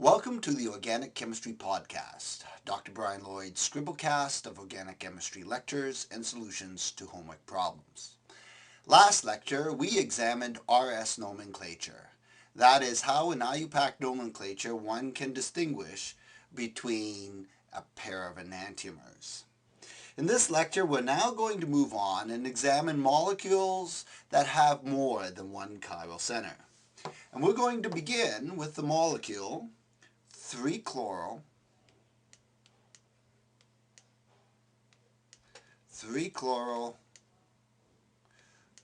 Welcome to the Organic Chemistry Podcast, Dr. Brian Lloyd's scribblecast of organic chemistry lectures and solutions to homework problems. Last lecture, we examined RS nomenclature. That is how in IUPAC nomenclature one can distinguish between a pair of enantiomers. In this lecture, we're now going to move on and examine molecules that have more than one chiral center. And we're going to begin with the molecule 3-chloral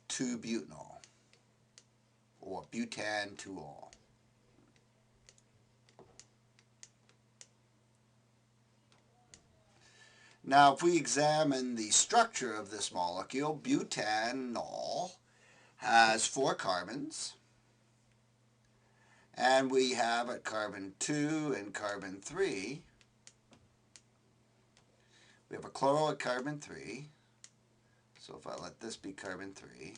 2-butanol, or butan-2-ol. Now, if we examine the structure of this molecule, butanol has 4 carbons, and we have at carbon 2 and carbon 3, we have a chloro at carbon 3, so if I let this be carbon 3,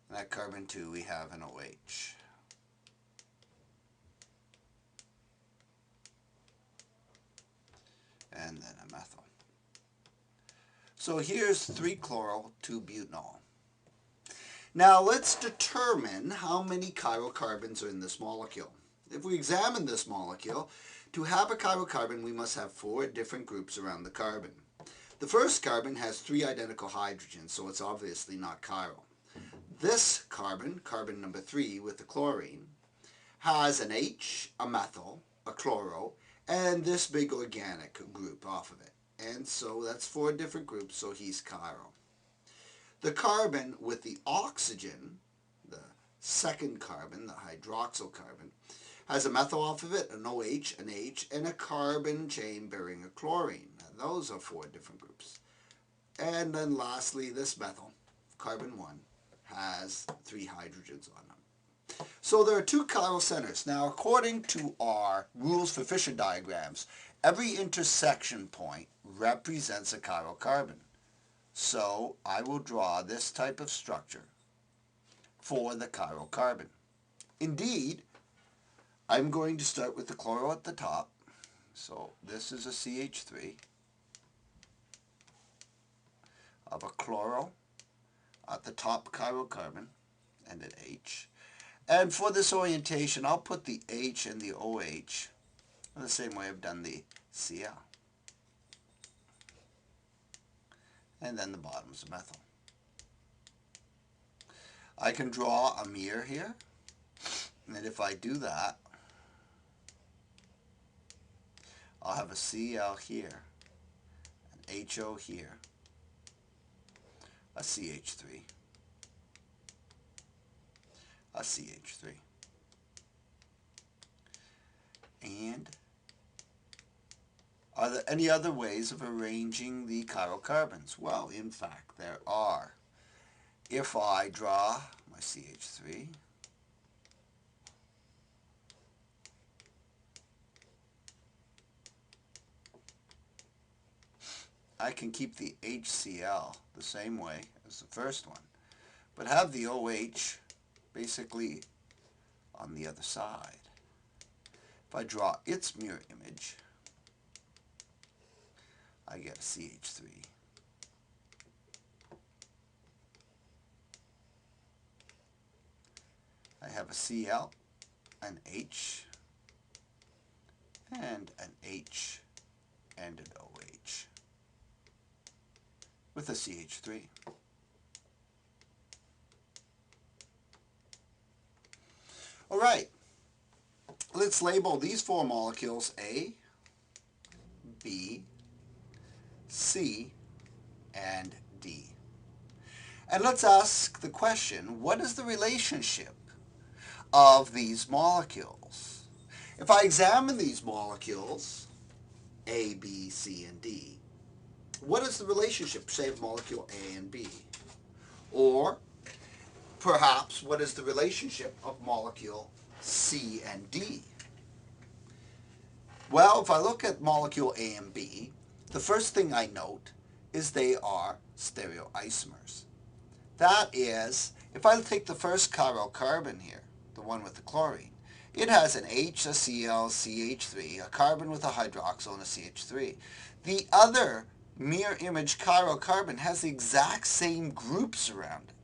and at carbon 2 we have an OH. And then a methyl. So here's 3-chloral 2-butanol. Now let's determine how many chiral carbons are in this molecule. If we examine this molecule, to have a chiral carbon we must have 4 different groups around the carbon. The first carbon has 3 identical hydrogens, so it's obviously not chiral. This carbon, carbon number 3 with the chlorine, has an H, a methyl, a chloro, and this big organic group off of it. And so that's 4 different groups, so he's chiral. The carbon with the oxygen, the second carbon, the hydroxyl carbon, has a methyl off of it, an OH, an H, and a carbon chain bearing a chlorine. Now, those are 4 different groups. And then lastly, this methyl, carbon 1, has 3 hydrogens on them. So there are 2 chiral centers. Now, according to our rules for Fischer diagrams, every intersection point represents a chiral carbon. So I will draw this type of structure for the chiral carbon. Indeed, I'm going to start with the chloro at the top. So this is a CH3 of a chloro at the top chiral carbon and an H. And for this orientation, I'll put the H and the OH in the same way I've done the Cl. And then the bottom is a methyl. I can draw a mirror here, and if I do that, I'll have a Cl here, an HO here, a CH3, a CH3. And are there any other ways of arranging the chiral carbons? Well, in fact, there are. If I draw my CH3, I can keep the HCl the same way as the first one, but have the OH basically on the other side. If I draw its mirror image, I get a CH3. I have a Cl, an H, and an H, and an OH, with a CH3. All right, let's label these 4 molecules A, B, C, and D. And let's ask the question, what is the relationship of these molecules? If I examine these molecules, A, B, C, and D, what is the relationship, say, of molecule A and B? Or perhaps, what is the relationship of molecule C and D? Well, if I look at molecule A and B, the first thing I note is they are stereoisomers. That is, If I take the first chiral carbon here, the one with the chlorine, it has an H, a Cl, CH3, a carbon with a hydroxyl, and a CH3. The other mirror image chiral carbon has the exact same groups around it.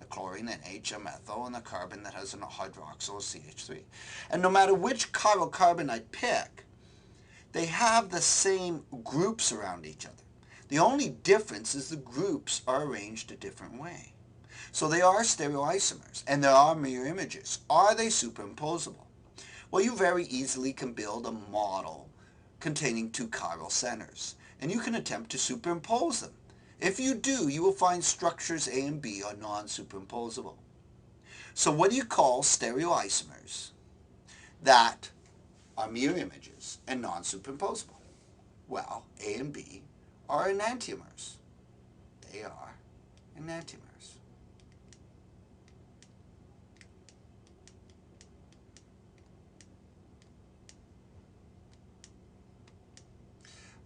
The chlorine, an H, a methyl, and a carbon that has a hydroxyl, CH3. And no matter which chiral carbon I pick, they have the same groups around each other. The only difference is the groups are arranged a different way. So they are stereoisomers, and there are mirror images. Are they superimposable? Well, you very easily can build a model containing two chiral centers, and you can attempt to superimpose them. If you do, you will find structures A and B are non-superimposable. So what do you call stereoisomers that are mirror images and non-superimposable? Well, A and B are enantiomers. They are enantiomers.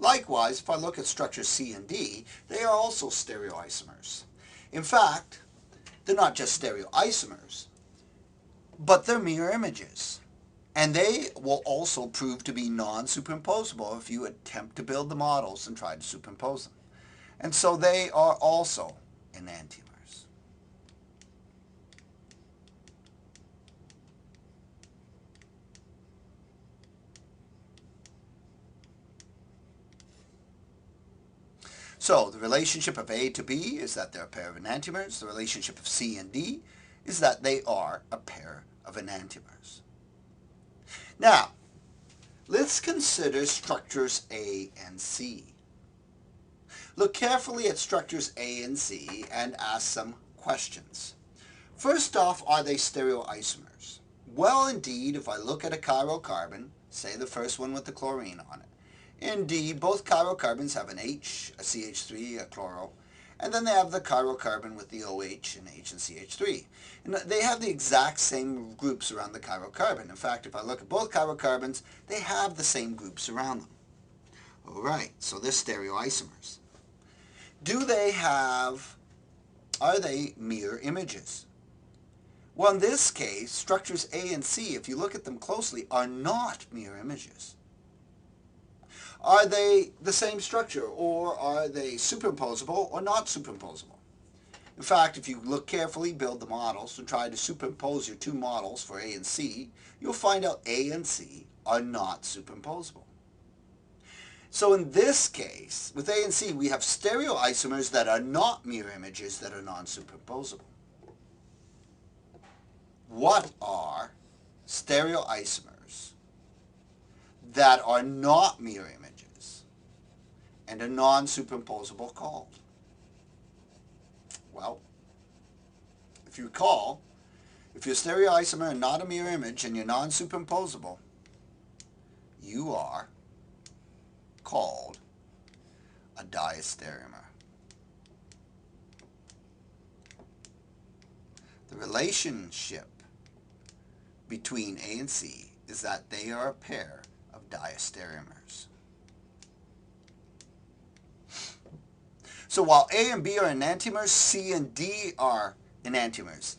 Likewise, if I look at structures C and D, they are also stereoisomers. In fact, they're not just stereoisomers, but they're mirror images. And they will also prove to be non-superimposable if you attempt to build the models and try to superimpose them. And so they are also enantiomers. So the relationship of A to B is that they're a pair of enantiomers. The relationship of C and D is that they are a pair of enantiomers. Now, let's consider structures A and C. Look carefully at structures A and C and ask some questions. First off, are they stereoisomers? Well, indeed, if I look at a chiral carbon, say the first one with the chlorine on it, indeed, both chiral carbons have an H, a CH3, a chloro, and then they have the chiral carbon with the OH and H and CH3. And they have the exact same groups around the chiral carbon. In fact, if I look at both chiral carbons, they have the same groups around them. All right, so they're stereoisomers. Are they mirror images? Well, in this case, structures A and C, if you look at them closely, are not mirror images. Are they the same structure, or are they superimposable or not superimposable? In fact, if you look carefully, build the models, and try to superimpose your two models for A and C, you'll find out A and C are not superimposable. So in this case, with A and C, we have stereoisomers that are not mirror images that are non-superimposable. What are stereoisomers that are not mirror images and are non-superimposable called? Well, if you recall, if you're a stereoisomer and not a mirror image and you're non-superimposable, you are called a diastereomer. The relationship between A and C is that they are a pair of diastereomers. So while A and B are enantiomers, C and D are enantiomers.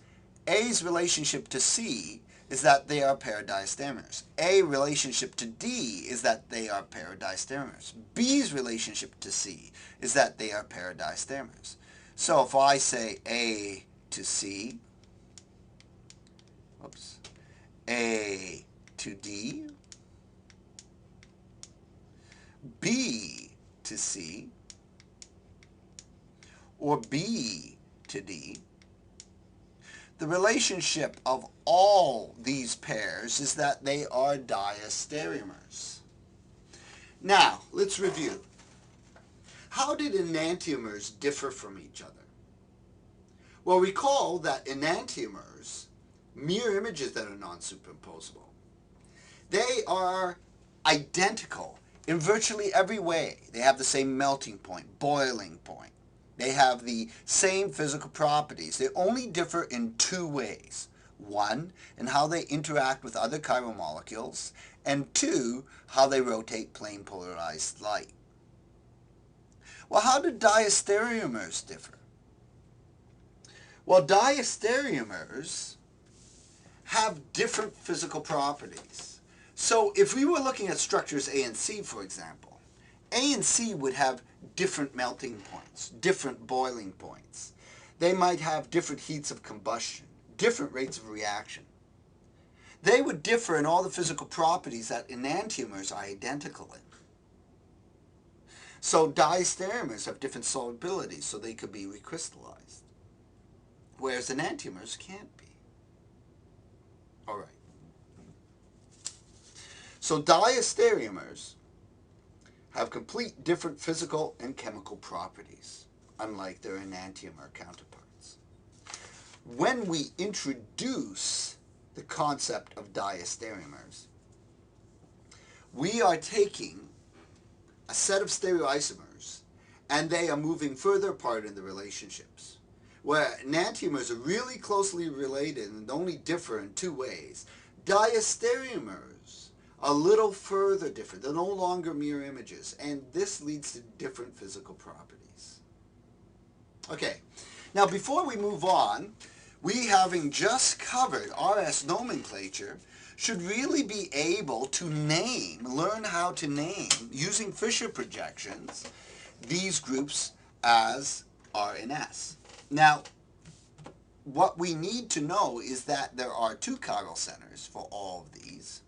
A's relationship to C is that they are a pair of diastereomers. A relationship to D is that they are a pair of diastereomers. B's relationship to C is that they are a pair of diastereomers. So if I say A to C, A to D, B to C, or B to D, the relationship of all these pairs is that they are diastereomers. Now, let's review. How did enantiomers differ from each other? Well, recall that enantiomers mirror images that are non-superimposable. They are identical in virtually every way. They have the same melting point, boiling point. They have the same physical properties. They only differ in two ways. One, in how they interact with other chiral molecules, and two, how they rotate plane polarized light. Well, how do diastereomers differ? Well, diastereomers have different physical properties. So if we were looking at structures A and C, for example, A and C would have different melting points, different boiling points. They might have different heats of combustion, different rates of reaction. They would differ in all the physical properties that enantiomers are identical in. So diastereomers have different solubilities, so they could be recrystallized, whereas enantiomers can't be. All right. So diastereomers have complete different physical and chemical properties, unlike their enantiomer counterparts. When we introduce the concept of diastereomers, we are taking a set of stereoisomers and they are moving further apart in the relationships. Where enantiomers are really closely related and only differ in two ways, diastereomers are a little further different. They're no longer mirror images, and this leads to different physical properties. Okay, now before we move on, we, having just covered RS nomenclature, should really be able to learn how to name, using Fischer projections, these groups as R and S. Now, what we need to know is that there are two chiral centers for all of these.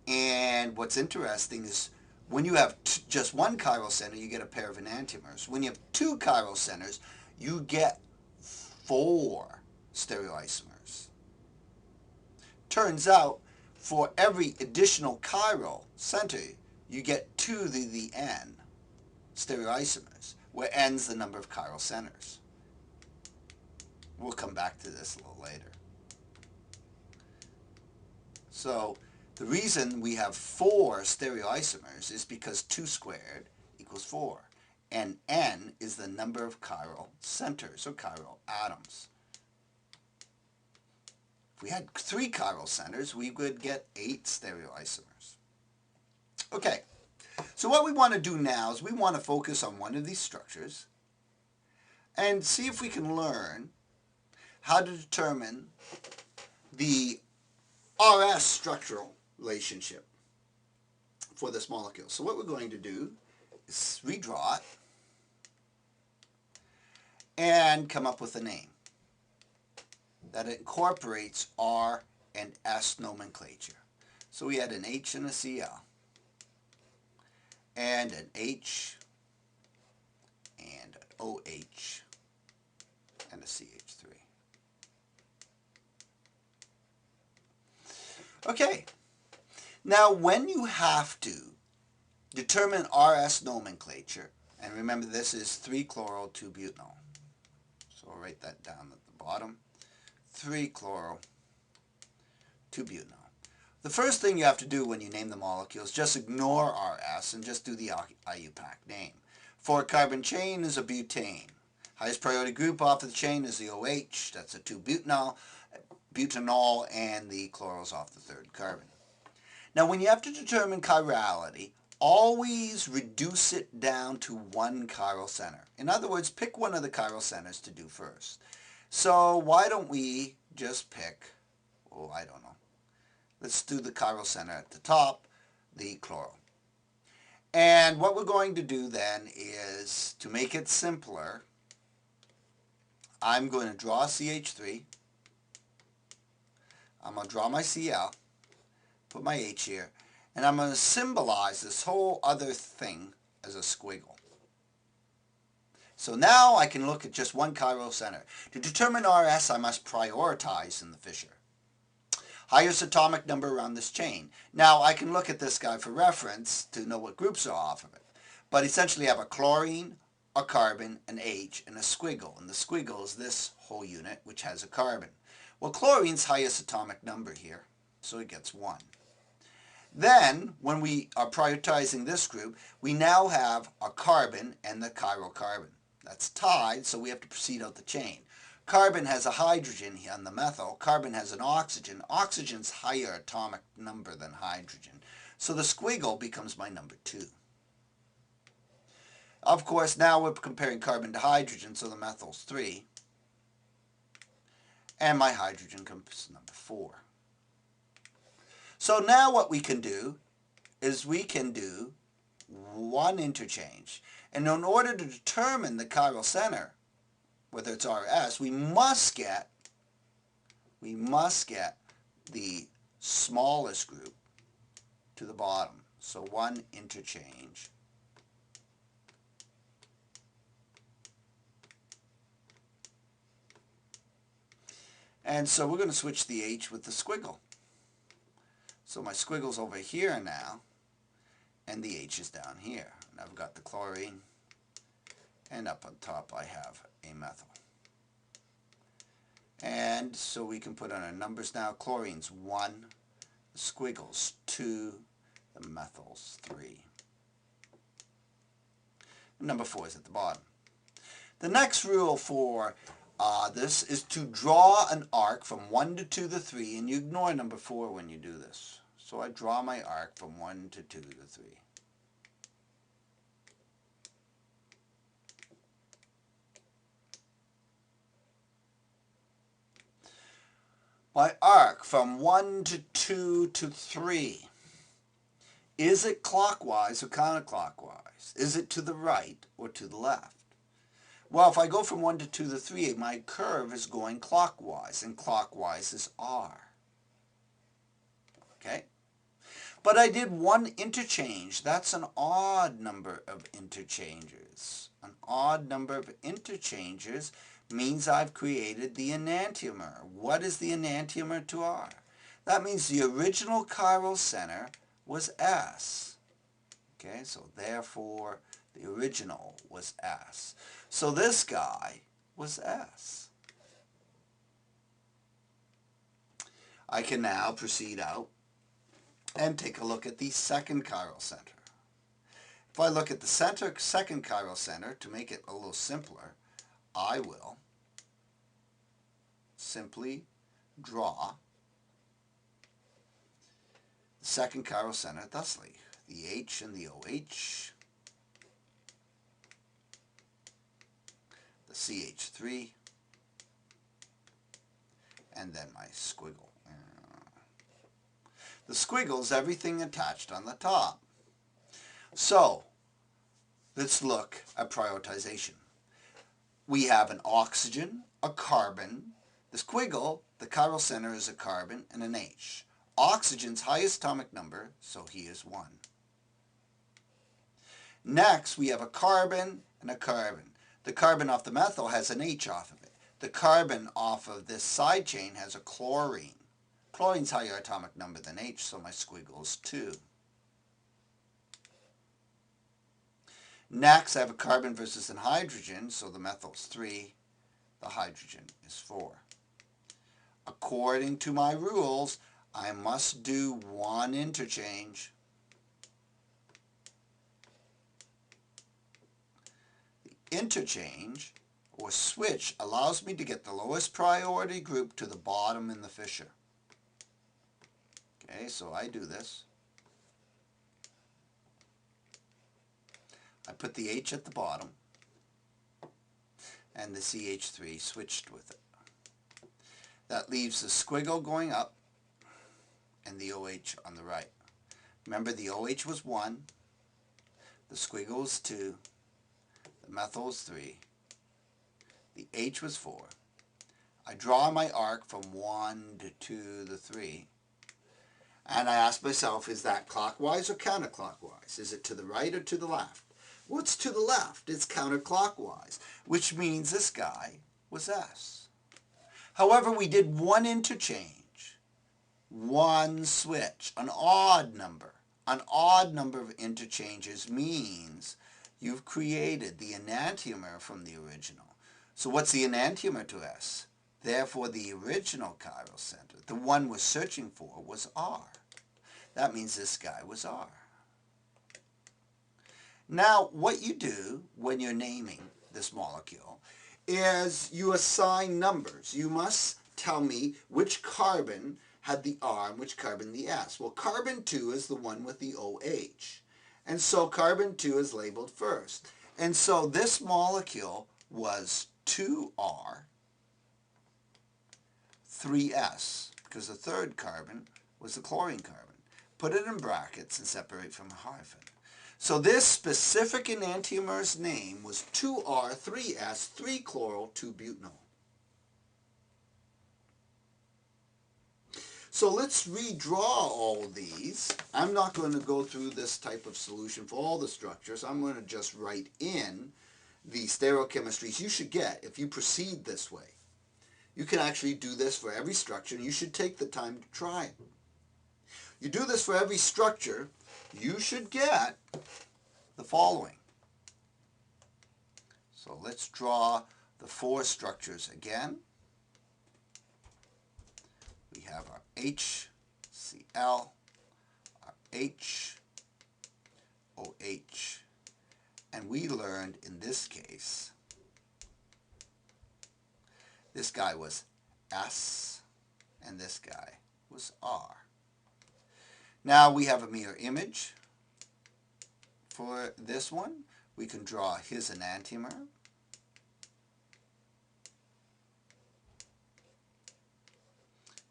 And what's interesting is when you have just one chiral center, you get a pair of enantiomers. When you have two chiral centers, you get 4 stereoisomers. Turns out, for every additional chiral center, you get 2 to the n stereoisomers, where n's the number of chiral centers. We'll come back to this a little later. So the reason we have 4 stereoisomers is because 2 squared equals 4. And n is the number of chiral centers, or chiral atoms. If we had 3 chiral centers, we would get 8 stereoisomers. Okay, so what we want to do now is we want to focus on one of these structures and see if we can learn how to determine the RS structural relationship for this molecule. So what we're going to do is redraw it and come up with a name that incorporates R and S nomenclature. So we had an H and a Cl, and an H and an OH and a CH3. Okay, now when you have to determine RS nomenclature, and remember this is 3-chloral 2-butanol, so I'll write that down at the bottom, 3-chloral 2-butanol. The first thing you have to do when you name the molecule is just ignore RS and just do the IUPAC name. 4-carbon chain is a butane. Highest priority group off of the chain is the OH, that's a 2-butanol, and the chlorals off the 3rd carbon. Now when you have to determine chirality, always reduce it down to 1 chiral center. In other words, pick one of the chiral centers to do first. So why don't we just pick, oh, I don't know. Let's do the chiral center at the top, the chloral. And what we're going to do then is, to make it simpler, I'm going to draw CH3. I'm going to draw my Cl, put my H here, and I'm going to symbolize this whole other thing as a squiggle. So now I can look at just one chiral center. To determine RS, I must prioritize in the Fischer. Highest atomic number around this chain. Now I can look at this guy for reference to know what groups are off of it. But essentially I have a chlorine, a carbon, an H, and a squiggle. And the squiggle is this whole unit, which has a carbon. Well, chlorine's highest atomic number here, so it gets 1. Then, when we are prioritizing this group, we now have a carbon and the chiral carbon. That's tied, so we have to proceed out the chain. Carbon has a hydrogen here on the methyl. Carbon has an oxygen. Oxygen's higher atomic number than hydrogen. So the squiggle becomes my number 2. Of course, now we're comparing carbon to hydrogen, so the methyl's 3. And my hydrogen comes number 4. So now what we can do is we can do one interchange. And in order to determine the chiral center, whether it's R or S, we must get the smallest group to the bottom. So one interchange. And so we're going to switch the H with the squiggle. So my squiggle's over here now, and the H is down here. And I've got the chlorine, and up on top I have a methyl. And so we can put on our numbers now. Chlorine's 1, the squiggle's 2, the methyl's 3. Number 4 is at the bottom. The next rule for this is to draw an arc from 1 to 2 to the 3, and you ignore number 4 when you do this. So I draw my arc from 1 to 2 to the 3. My arc from 1 to 2 to 3. Is it clockwise or counterclockwise? Is it to the right or to the left? Well, if I go from 1 to 2 to 3, my curve is going clockwise, and clockwise is R. Okay? But I did one interchange. That's an odd number of interchanges. An odd number of interchanges means I've created the enantiomer. What is the enantiomer to R? That means the original chiral center was S. Okay, so therefore the original was S. So this guy was S. I can now proceed out and take a look at the second chiral center. If I look at the second chiral center, to make it a little simpler, I will simply draw the second chiral center thusly. The H and the OH, the CH3, and then my squiggle. The squiggle is everything attached on the top. So, let's look at prioritization. We have an oxygen, a carbon. The squiggle, the chiral center is a carbon and an H. Oxygen's highest atomic number, so he is 1. Next, we have a carbon and a carbon. The carbon off the methyl has an H off of it. The carbon off of this side chain has a chlorine. Chlorine's higher atomic number than H, so my squiggle is 2. Next, I have a carbon versus a hydrogen, so the methyl's 3, the hydrogen is 4. According to my rules, I must do one interchange. The interchange, or switch, allows me to get the lowest priority group to the bottom in the Fischer. Okay, so I do this. I put the H at the bottom, and the CH3 switched with it. That leaves the squiggle going up, and the OH on the right. Remember, the OH was 1, the squiggle was 2, the methyl was 3, the H was 4. I draw my arc from 1 to 2 to 3, and I ask myself, is that clockwise or counterclockwise? Is it to the right or to the left? Well, it's to the left. It's counterclockwise, which means this guy was S. However, we did one interchange, one switch, an odd number. An odd number of interchanges means you've created the enantiomer from the original. So what's the enantiomer to S? Therefore, the original chiral center, the one we're searching for, was R. That means this guy was R. Now, what you do when you're naming this molecule is you assign numbers. You must tell me which carbon had the R and which carbon the S. Well, carbon 2 is the one with the OH. And so carbon 2 is labeled first. And so this molecule was 2R, 3S, because the third carbon was the chlorine carbon. Put it in brackets and separate from a hyphen. So this specific enantiomer's name was 2R, 3S, 3-chloral, 2-butanol. So let's redraw all of these. I'm not going to go through this type of solution for all the structures. I'm going to just write in the stereochemistries you should get if you proceed this way. You can actually do this for every structure, and you should take the time to try it. You do this for every structure, you should get the following. So let's draw the 4 structures again. We have our HCl, our H, OH, and we learned in this case, this guy was S, and this guy was R. Now we have a mirror image for this one. We can draw his enantiomer.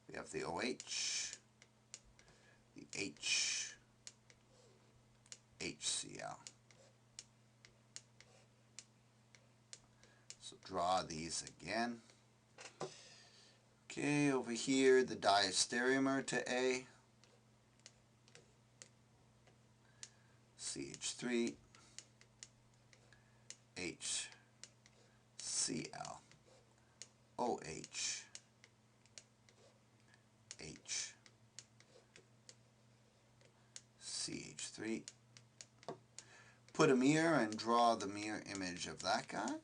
We have the OH, the H, HCl. So draw these again. Okay, over here the diastereomer to A, CH3, HCl, OH, H, CH3. Put a mirror and draw the mirror image of that guy.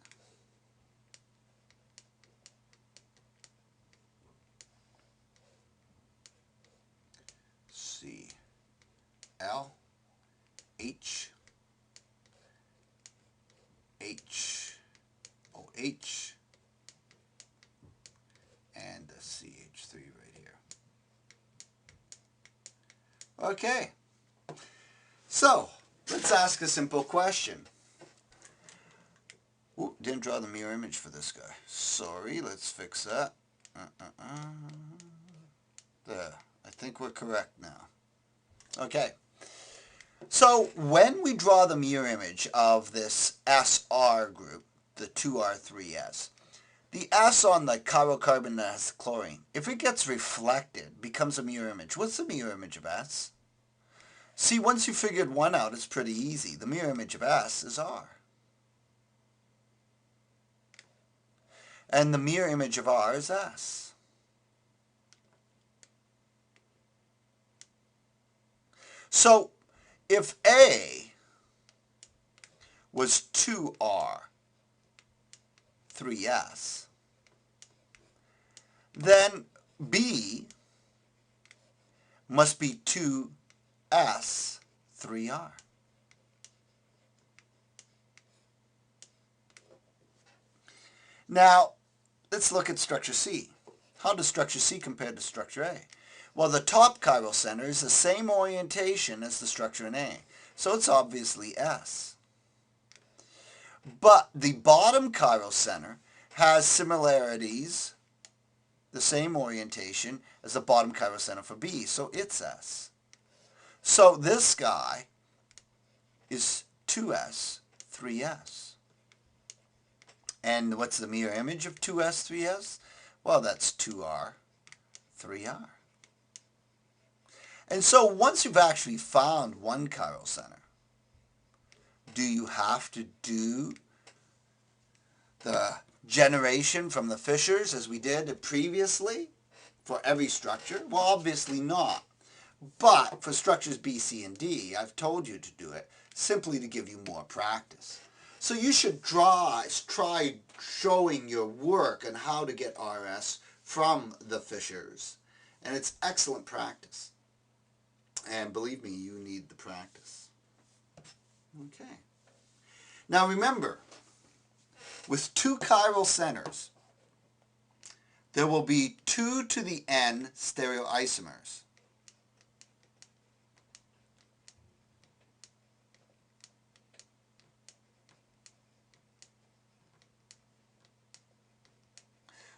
L, H, H, OH, and the CH3 right here. Okay, so let's ask a simple question. Ooh, didn't draw the mirror image for this guy. Sorry, let's fix that. There, I think we're correct now. Okay. So when we draw the mirror image of this SR group, the 2R3S, the S on the chiral carbon that has chlorine, if it gets reflected, becomes a mirror image. What's the mirror image of S? See, once you figured one out, it's pretty easy. The mirror image of S is R. And the mirror image of R is S. So if A was 2R, 3S, then B must be 2S, 3R. Now, let's look at structure C. How does structure C compare to structure A? Well, the top chiral center is the same orientation as the structure in A, so it's obviously S. But the bottom chiral center has similarities, the same orientation as the bottom chiral center for B, so it's S. So this guy is 2S, 3S. And what's the mirror image of 2S, 3S? Well, that's 2R, 3R. And so once you've actually found one chiral center, do you have to do the generation from the Fischers as we did previously for every structure? Well, obviously not. But for structures B, C, and D, I've told you to do it simply to give you more practice. So you should try showing your work on how to get RS from the Fischers. And it's excellent practice. And believe me, you need the practice. Okay. Now remember, with two chiral centers, there will be 2 to the n stereoisomers.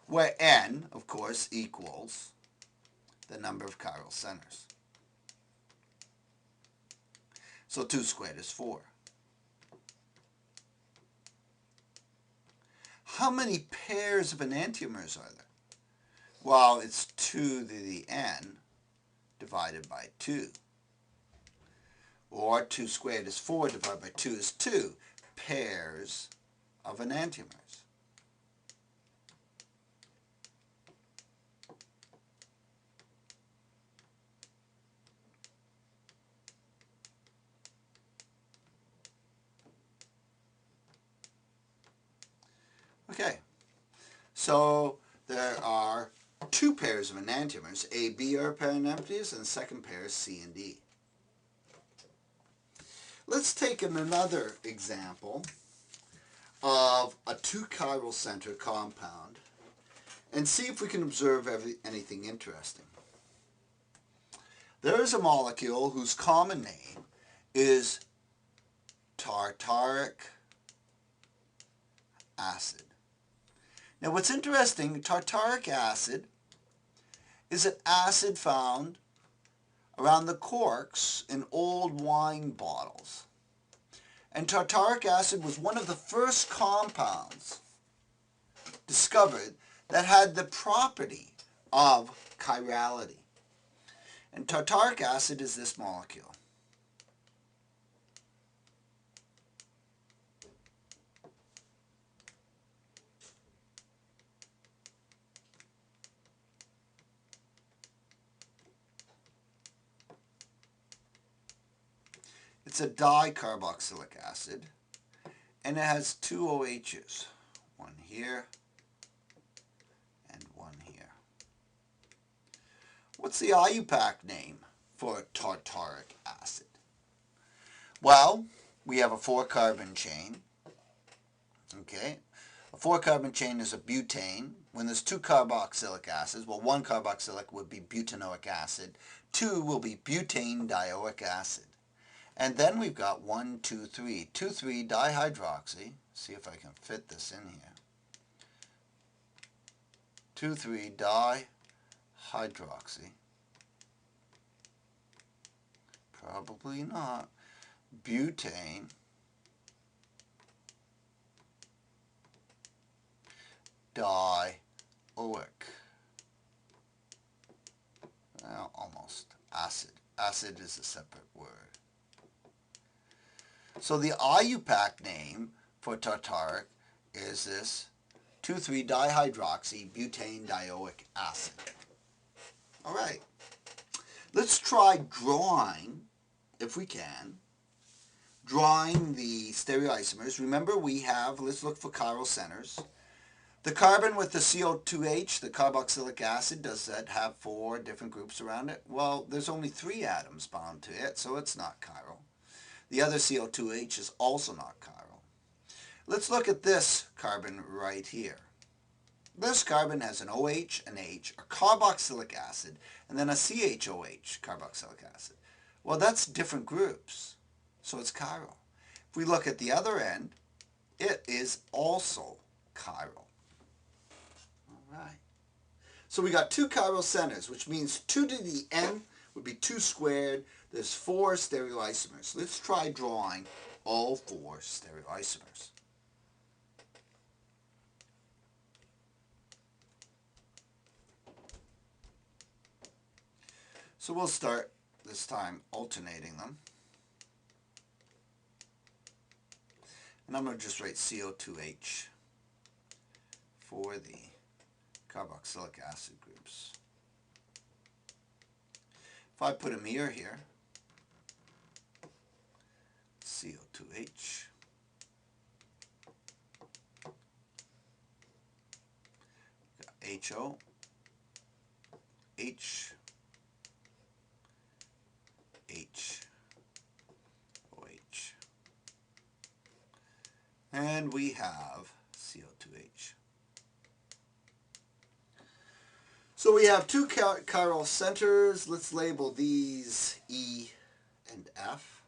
where n, of course, equals the number of chiral centers. So 2 squared is 4. How many pairs of enantiomers are there? Well, it's 2 to the n divided by 2. Or 2 squared is 4 divided by 2 is 2 pairs of enantiomers. Okay, so there are 2 pairs of enantiomers. A, B are a pair of enantiomers, and the second pair is C and D. Let's take another example of a 2 chiral center compound and see if we can observe anything interesting. There is a molecule whose common name is tartaric acid. Now what's interesting, tartaric acid is an acid found around the corks in old wine bottles. And tartaric acid was one of the first compounds discovered that had the property of chirality. And tartaric acid is this molecule. It's a dicarboxylic acid, and it has 2 OHs, one here and one here. What's the IUPAC name for tartaric acid? Well, we have a 4-carbon chain. Okay, a 4-carbon chain is a butane. When there's 2 carboxylic acids, well, 1 carboxylic would be butanoic acid, 2 will be butane dioic acid. And then we've got 1, 2, 3, 2,3 dihydroxy. See if I can fit this in here. 2,3 dihydroxy. Probably not. Butane. Dioic. Well, almost. Acid. Acid is a separate word. So the IUPAC name for tartaric is this 2,3-dihydroxy butane dioic acid. All right. Let's try drawing, if we can, drawing the stereoisomers. Remember we have, let's look for chiral centers. The carbon with the CO2H, the carboxylic acid, does that have 4 different groups around it? Well, there's only 3 atoms bound to it, so it's not chiral. The other CO2H is also not chiral. Let's look at this carbon right here. This carbon has an OH, an H, a carboxylic acid, and then a CHOH, carboxylic acid. Well, that's different groups, so it's chiral. If we look at the other end, it is also chiral. All right. So we got 2 chiral centers, which means 2 to the n would be 2 squared. There's 4 stereoisomers. Let's try drawing all 4 stereoisomers. So we'll start this time alternating them. And I'm going to just write CO2H for the carboxylic acid groups. If I put a mirror here, CO2H, HO, H, H, OH. And we have CO2H. So we have 2 chiral centers. Let's label these E and F.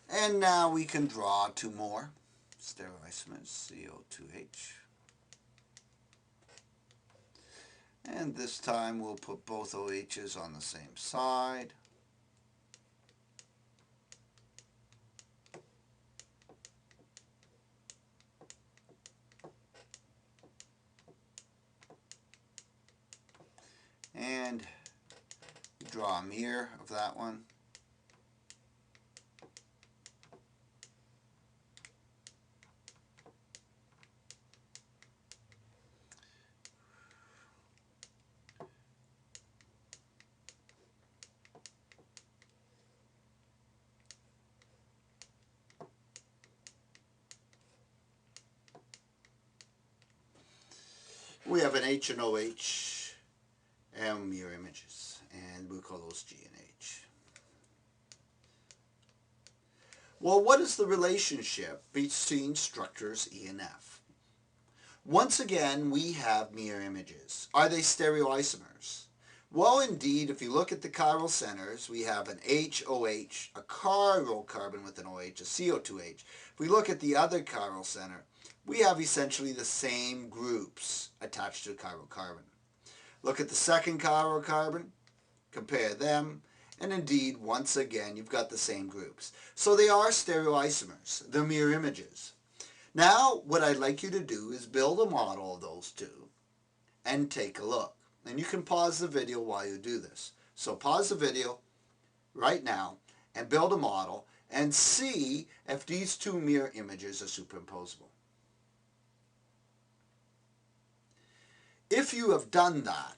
And now we can draw 2 more. Stereoisomers, CO2H. And this time we'll put both OHs on the same side. And draw a mirror of that one. We have an H and OH and mirror images, and we'll call those G and H. Well, what is the relationship between structures E and F? Once again, we have mirror images. Are they stereoisomers? Well, indeed, if you look at the chiral centers, we have an HOH, a chiral carbon with an OH, a CO2H. If we look at the other chiral center, we have essentially the same groups attached to the chiral carbon. Look at the second chiral carbon, compare them, and indeed, once again, you've got the same groups. So they are stereoisomers. They're mirror images. Now, what I'd like you to do is build a model of those two and take a look. And you can pause the video while you do this. So pause the video right now and build a model and see if these two mirror images are superimposable. If you have done that,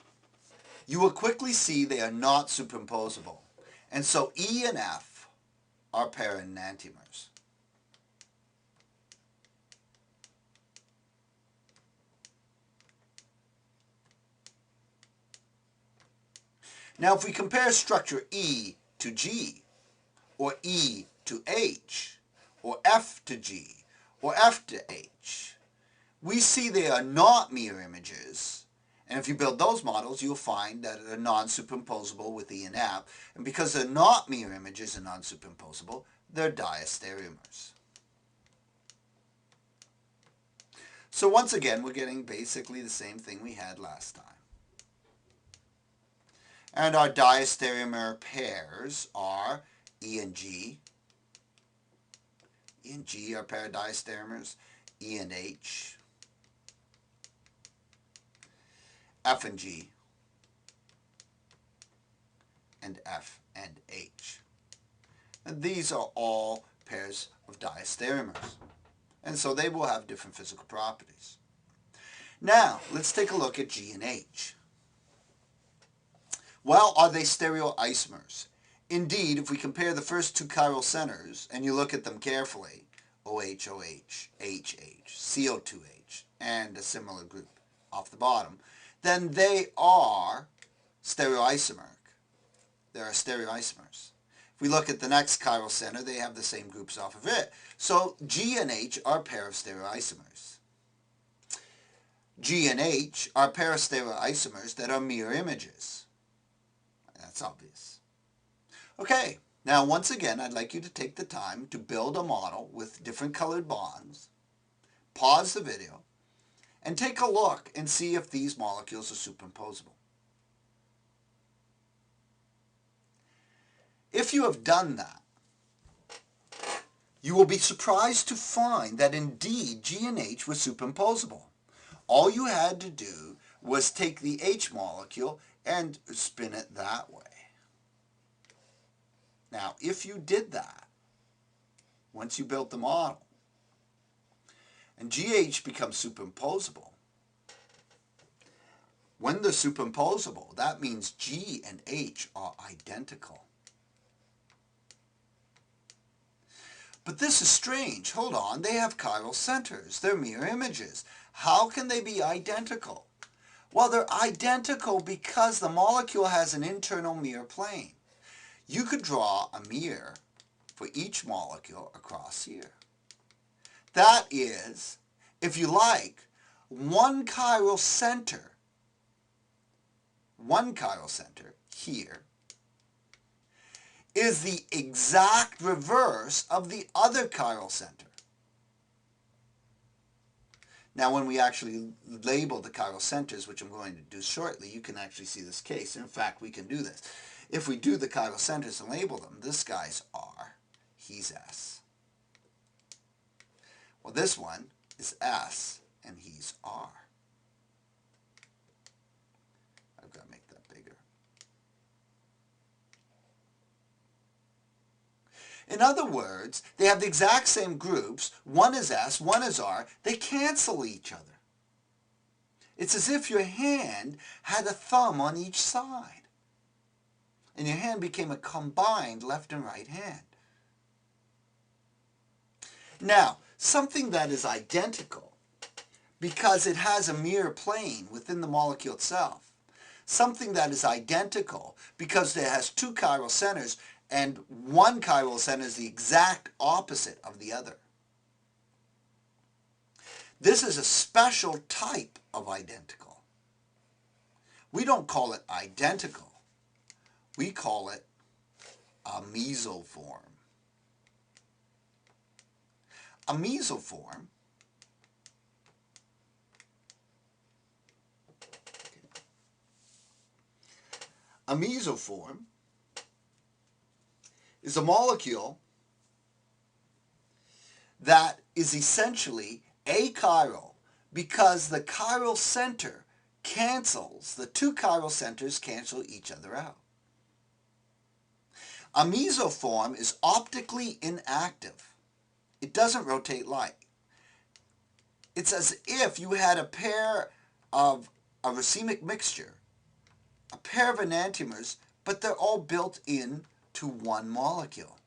you will quickly see they are not superimposable. And so E and F are pair enantiomers. Now, if we compare structure E to G, or E to H, or F to G, or F to H, we see they are not mirror images. And if you build those models, you'll find that they're non-superimposable with E and F. And because they're not mirror images and non-superimposable, they're diastereomers. So once again, we're getting basically the same thing we had last time. And our diastereomer pairs are E and G. E and G are pair of diastereomers. E and H. F and G. And F and H. And these are all pairs of diastereomers. And so they will have different physical properties. Now, let's take a look at G and H. Well, are they stereoisomers? Indeed, if we compare the first two chiral centers, and you look at them carefully, OH-OH, HH, CO2H, and a similar group off the bottom, then they are stereoisomeric. They are stereoisomers. If we look at the next chiral center, they have the same groups off of it. So G and H are a pair of stereoisomers. G and H are a pair of stereoisomers that are mirror images. That's obvious. Okay, now once again, I'd like you to take the time to build a model with different colored bonds, pause the video, and take a look and see if these molecules are superimposable. If you have done that, you will be surprised to find that indeed G and H were superimposable. All you had to do was take the H molecule and spin it that way. Now, if you did that, once you built the model, and GH becomes superimposable, when they're superimposable, that means G and H are identical. But this is strange. Hold on, they have chiral centers. They're mirror images. How can they be identical? Well, they're identical because the molecule has an internal mirror plane. You could draw a mirror for each molecule across here. That is, if you like, one chiral center here is the exact reverse of the other chiral center. Now when we actually label the chiral centers, which I'm going to do shortly, you can actually see this case. In fact, we can do this. If we do the chiral centers and label them, this guy's R, he's S. Well, this one is S, and he's R. I've got to make that bigger. In other words, they have the exact same groups. One is S, one is R. They cancel each other. It's as if your hand had a thumb on each side, and your hand became a combined left and right hand. Now, something that is identical, because it has a mirror plane within the molecule itself, something that is identical because it has two chiral centers, and one chiral center is the exact opposite of the other. This is a special type of identical. We don't call it identical. We call it a mesoform. A mesoform is a molecule that is essentially achiral because the chiral center cancels, the two chiral centers cancel each other out. A mesoform is optically inactive. It doesn't rotate light. It's as if you had a pair of a racemic mixture, a pair of enantiomers, but they're all built into one molecule.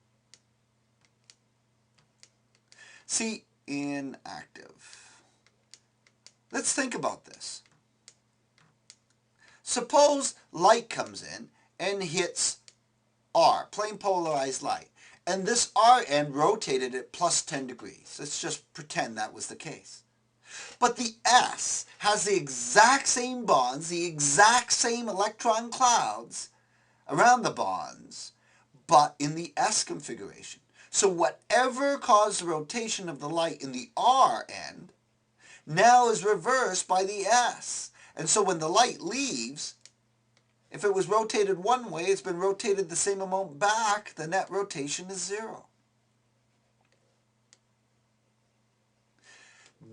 See, inactive. Let's think about this. Suppose light comes in and hits R, plane polarized light, and this R end rotated at plus 10 degrees. Let's just pretend that was the case. But the S has the exact same bonds, the exact same electron clouds around the bonds, but in the S configuration. So whatever caused the rotation of the light in the R end now is reversed by the S. And so when the light leaves, if it was rotated one way, it's been rotated the same amount back. The net rotation is 0.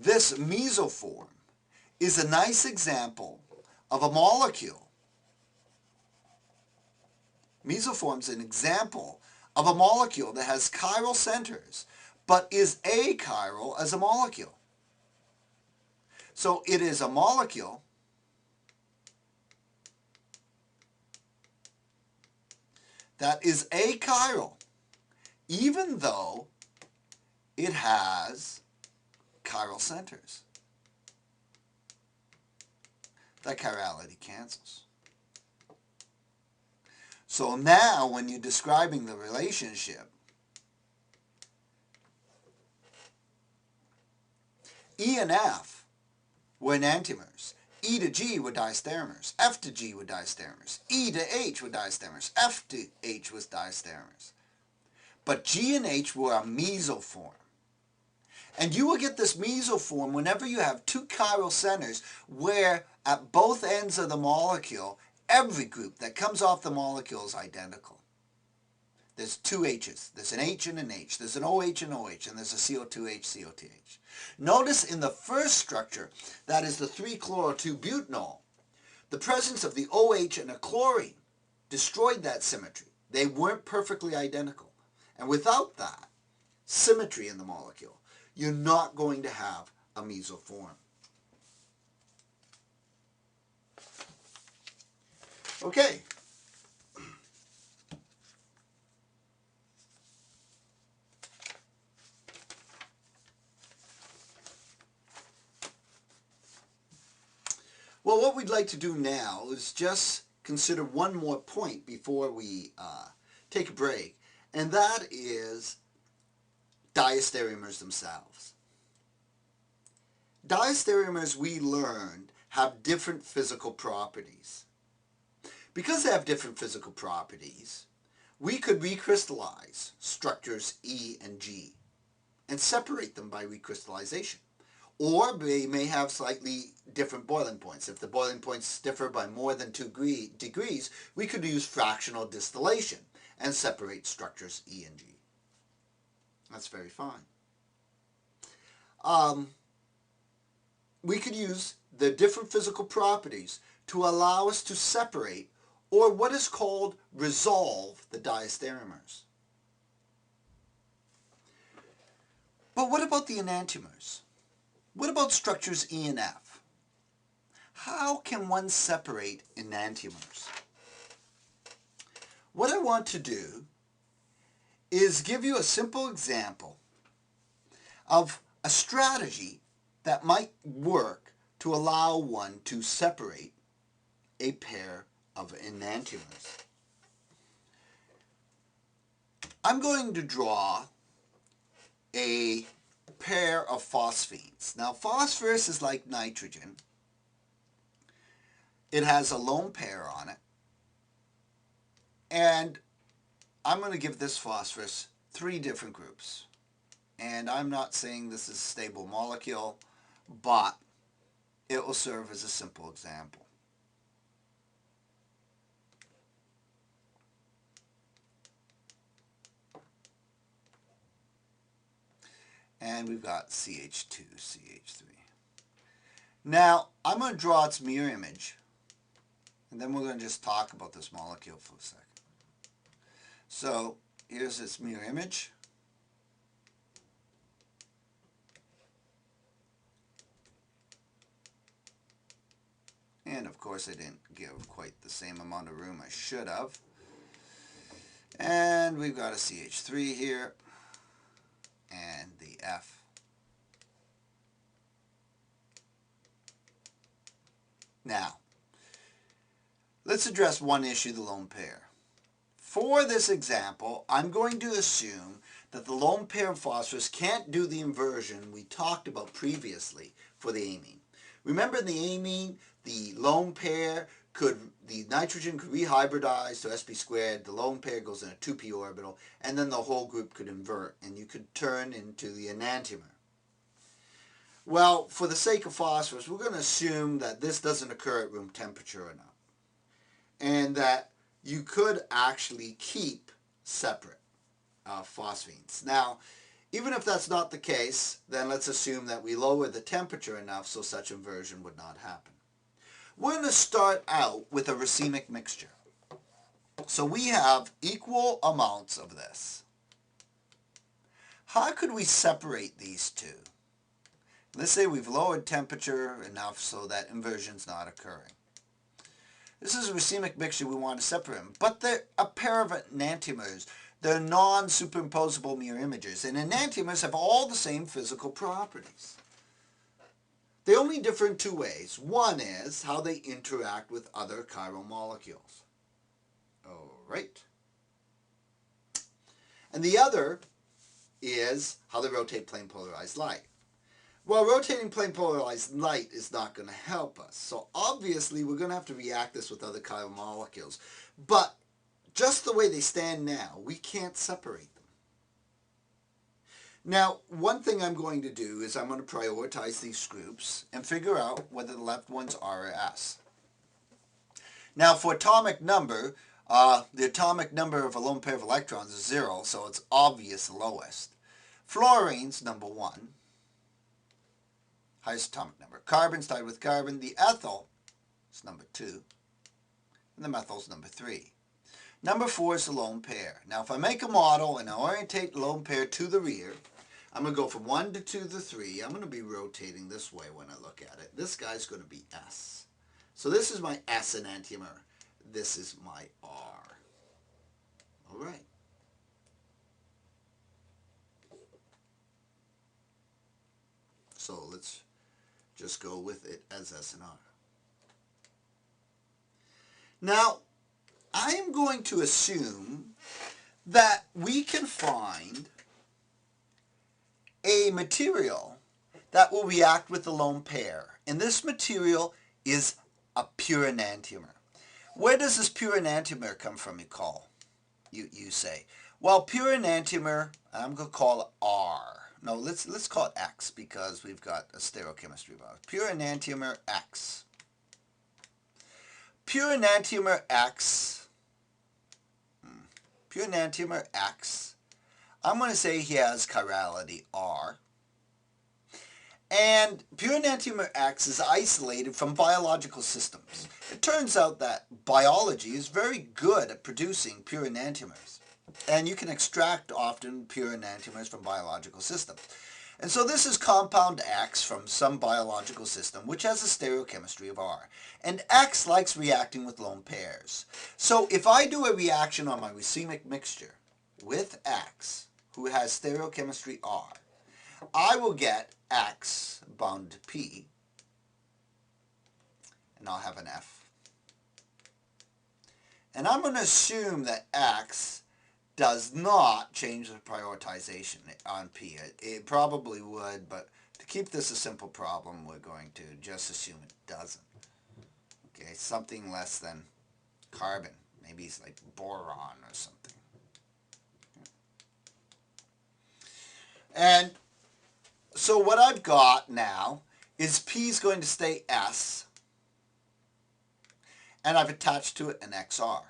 This mesoform is a nice example of a molecule. Mesoform is an example of a molecule that has chiral centers, but is achiral as a molecule. So it is a molecule that is achiral, even though it has chiral centers. That chirality cancels. So now when you're describing the relationship, E and F were enantiomers. E to G were diastereomers. F to G were diastereomers. E to H were diastereomers. F to H was diastereomers. But G and H were a mesoform. And you will get this mesoform whenever you have two chiral centers where at both ends of the molecule, every group that comes off the molecule is identical. There's two H's. There's an H and an H. There's an OH and OH, and there's a CO2H, CO2H. Notice in the first structure, that is the 3-chloro-2-butanol, the presence of the OH and a chlorine destroyed that symmetry. They weren't perfectly identical. And without that symmetry in the molecule, you're not going to have a mesoform. Okay. Well, what we'd like to do now is just consider one more point before we take a break, and that is diastereomers themselves. Diastereomers, we learned, have different physical properties. Because they have different physical properties, we could recrystallize structures E and G and separate them by recrystallization. or they may have slightly different boiling points. If the boiling points differ by more than 2 degrees, we could use fractional distillation and separate structures E and G. That's very fine. We could use the different physical properties to allow us to separate, or what is called resolve, the diastereomers. But what about the enantiomers? What about structures E and F? How can one separate enantiomers? What I want to do is give you a simple example of a strategy that might work to allow one to separate a pair of enantiomers. I'm going to draw a pair of phosphenes. Now, phosphorus is like nitrogen. It has a lone pair on it. And I'm going to give this phosphorus 3 different groups. And I'm not saying this is a stable molecule, but it will serve as a simple example. And we've got CH2, CH3. Now, I'm going to draw its mirror image, and then we're going to just talk about this molecule for a second. So, here's its mirror image. And of course I didn't give quite the same amount of room I should have. And we've got a CH3 here, and the F. Now, let's address one issue, the lone pair. For this example, I'm going to assume that the lone pair of phosphorus can't do the inversion we talked about previously for the amine. Remember in the amine, the lone pair the nitrogen could rehybridize to sp squared, the lone pair goes in a 2p orbital, and then the whole group could invert, and you could turn into the enantiomer. Well, for the sake of phosphorus, we're going to assume that this doesn't occur at room temperature enough, and that you could actually keep separate phosphenes. Now, even if that's not the case, then let's assume that we lower the temperature enough so such inversion would not happen. We're going to start out with a racemic mixture. So we have equal amounts of this. How could we separate these two? Let's say we've lowered temperature enough so that inversion's not occurring. This is a racemic mixture, we want to separate them. But they're a pair of enantiomers. They're non-superimposable mirror images. And enantiomers have all the same physical properties. They only differ in 2 ways. One is how they interact with other chiral molecules. All right. And the other is how they rotate plane polarized light. Well, rotating plane polarized light is not going to help us. So obviously we're going to have to react this with other chiral molecules. But just the way they stand now, we can't separate them. Now, one thing I'm going to do is I'm going to prioritize these groups and figure out whether the left ones are or S. Now, for atomic number, the atomic number of a lone pair of electrons is 0, so it's obvious lowest. Fluorine's number 1. Highest atomic number. Carbon's tied with carbon. The ethyl is number 2. And the methyl's number 3. Number 4 is the lone pair. Now if I make a model and I orientate the lone pair to the rear, I'm going to go from 1 to 2 to 3. I'm going to be rotating this way when I look at it. This guy's going to be S. So this is my S enantiomer. This is my R. All right. So let's just go with it as S and R. Now, I am going to assume that we can find a material that will react with the lone pair. And this material is a pure enantiomer. Where does this pure enantiomer come from, you say? Well, pure enantiomer, I'm going to call it R. no, let's call it X because we've got a stereochemistry about it. Pure enantiomer X. Pure enantiomer X. Pure enantiomer X. I'm going to say he has chirality R. And pure enantiomer X is isolated from biological systems. It turns out that biology is very good at producing pure enantiomers. And you can extract often pure enantiomers from biological systems. And so this is compound X from some biological system which has a stereochemistry of R. And X likes reacting with lone pairs. So if I do a reaction on my racemic mixture with X, who has stereochemistry R, I will get X bound to P, and I'll have an F. And I'm going to assume that X does not change the prioritization on P. It probably would, but to keep this a simple problem, we're going to just assume it doesn't. Okay, something less than carbon. Maybe it's like boron or something. And so what I've got now is P is going to stay S, and I've attached to it an XR.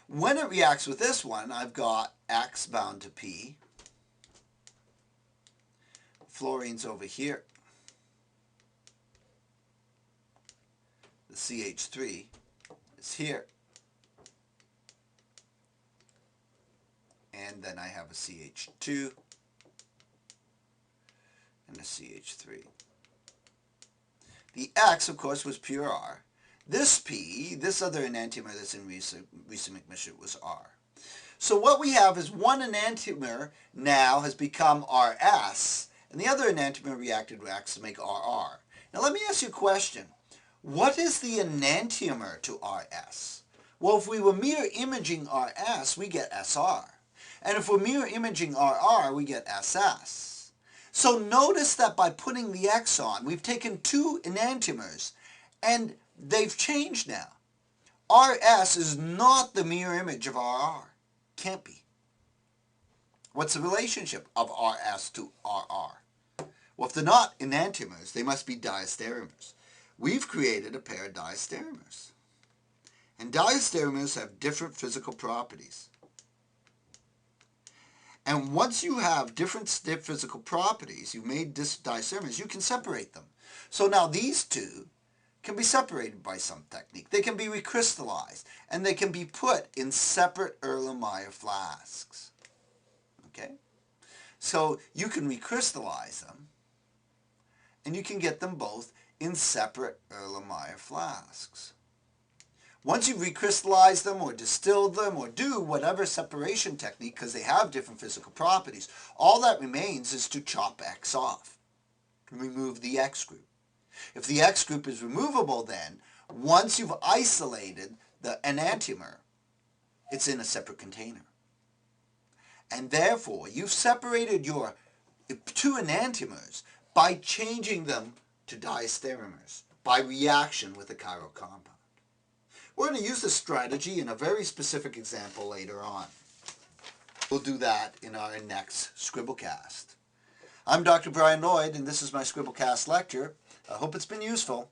When it reacts with this one, I've got X bound to P. Fluorine's over here. The CH3 is here. And then I have a CH2 and a CH3. The X, of course, was pure R. This P, this other enantiomer that's in racemic mixture, was R. So what we have is one enantiomer now has become RS, and the other enantiomer reacted with X to make RR. Now let me ask you a question. What is the enantiomer to RS? Well, if we were mirror imaging RS, we get SR. And if we're mirror imaging RR, we get SS. So notice that by putting the X on, we've taken two enantiomers, and they've changed now. RS is not the mirror image of RR. Can't be. What's the relationship of RS to RR? Well, if they're not enantiomers, they must be diastereomers. We've created a pair of diastereomers. And diastereomers have different physical properties. And once you have different physical properties, you've made diastereomers, you can separate them. So now these two can be separated by some technique. They can be recrystallized, and they can be put in separate Erlenmeyer flasks. Okay? So you can recrystallize them, and you can get them both in separate Erlenmeyer flasks. Once you've recrystallized them or distilled them or do whatever separation technique, because they have different physical properties, all that remains is to chop X off, to remove the X group. If the X group is removable then, once you've isolated the enantiomer, it's in a separate container. And therefore, you've separated your two enantiomers by changing them to diastereomers, by reaction with a chiral compound. We're going to use this strategy in a very specific example later on. We'll do that in our next Scribblecast. I'm Dr. Brian Lloyd, and this is my Scribblecast lecture. I hope it's been useful.